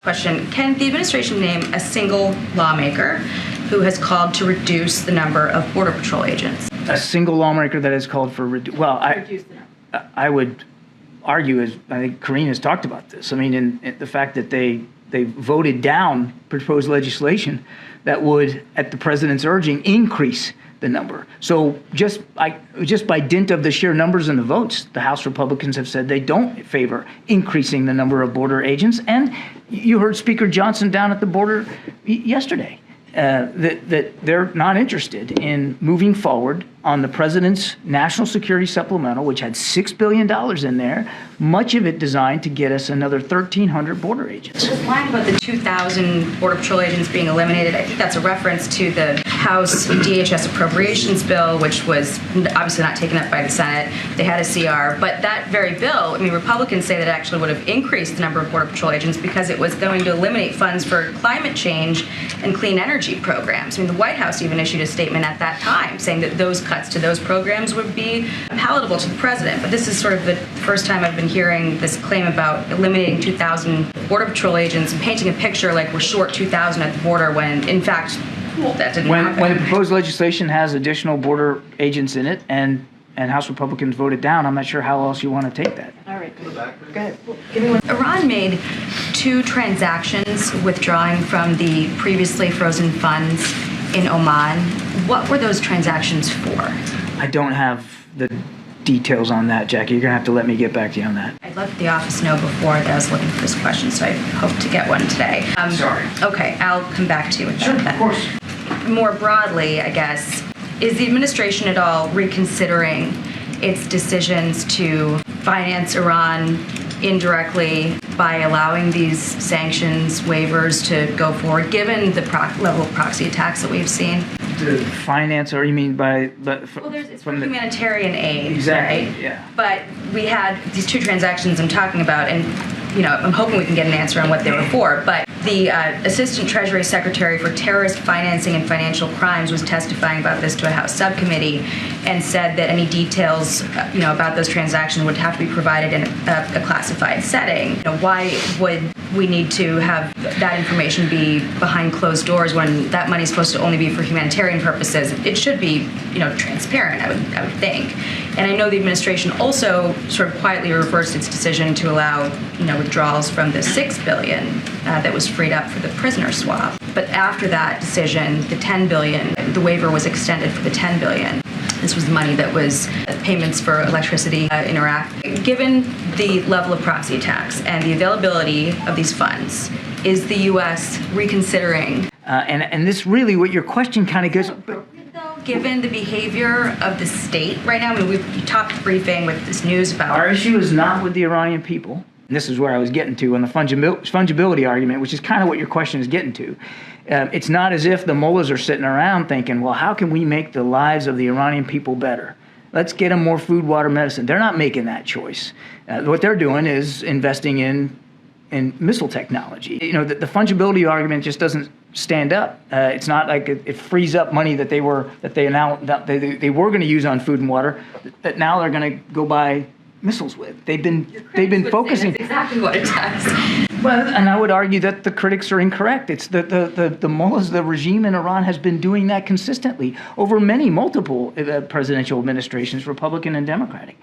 Question, can the administration name a single lawmaker who has called to reduce the number of Border Patrol agents? A single lawmaker that has called for I would argue, as I think Karine has talked about this, I mean, in the fact that they voted down proposed legislation that would, at the president's urging, increase the number. So just by dint of the sheer numbers and the votes, the House Republicans have said they don't favor increasing the number of border agents. And you heard Speaker Johnson down at the border yesterday that they're not interested in moving forward on the president's national security supplemental, which had $6 billion in there, much of it designed to get us another 1,300 border agents. This line about the 2,000 Border Patrol agents being eliminated, I think that's a reference to the House DHS appropriations bill, which was obviously not taken up by the Senate. They had a CR, but that very bill, I mean, Republicans say that it actually would have increased the number of Border Patrol agents because it was going to eliminate funds for climate change and clean energy programs. I mean, the White House even issued a statement at that time saying that those cuts to those programs would be palatable to the president. But this is sort of the first time I've been hearing this claim about eliminating 2,000 Border Patrol agents and painting a picture like we're short 2,000 at the border when, in fact, that didn't happen. When the proposed legislation has additional border agents in it and House Republicans voted down, I'm not sure how else you want to take that. All right, go ahead. Give me one. Iran made 2 transactions withdrawing from the previously frozen funds in Oman. What were those transactions for? I don't have the details on that, Jackie. You're going to have to let me get back to you on that. I let the office know before that I was looking for this question, so I hope to get one today. Sorry. Okay, I'll come back to you with that. Sure, of course. More broadly, I guess, is the administration at all reconsidering its decisions to finance Iran indirectly by allowing these sanctions waivers to go forward, given the level of proxy attacks that we've seen? The finance, or you mean by... it's from humanitarian aid, exactly, right? Yeah. But we had these 2 transactions I'm talking about, and I'm hoping we can get an answer on what they were for. But the Assistant Treasury Secretary for Terrorist Financing and Financial Crimes was testifying about this to a House subcommittee and said that any details, about those transactions would have to be provided in a classified setting. Why would we need to have that information be behind closed doors when that money is supposed to only be for humanitarian purposes? It should be, transparent, I would think. And I know the administration also sort of quietly reversed its decision to allow, withdrawals from the $6 billion that was freed up for the prisoner swap. But after that decision, the $10 billion, the waiver was extended for the $10 billion. This was the money that was payments for electricity in Iraq. Given the level of proxy attacks and the availability of these funds, is the U.S. reconsidering? And this really, what your question kind of goes... Given the behavior of the state right now, we talked briefing with this news about... Our issue is not with the Iranian people. And this is where I was getting to on the fungibility argument, which is kind of what your question is getting to. It's not as if the mullahs are sitting around thinking, well, how can we make the lives of the Iranian people better? Let's get them more food, water, medicine. They're not making that choice. What they're doing is investing in missile technology. The fungibility argument just doesn't stand up. It's not like it frees up money that they were going to use on food and water that now they're going to go buy missiles with. They've been focusing. That's exactly what it does. Well, and I would argue that the critics are incorrect. It's the mullahs, the regime in Iran has been doing that consistently over multiple presidential administrations, Republican and Democratic.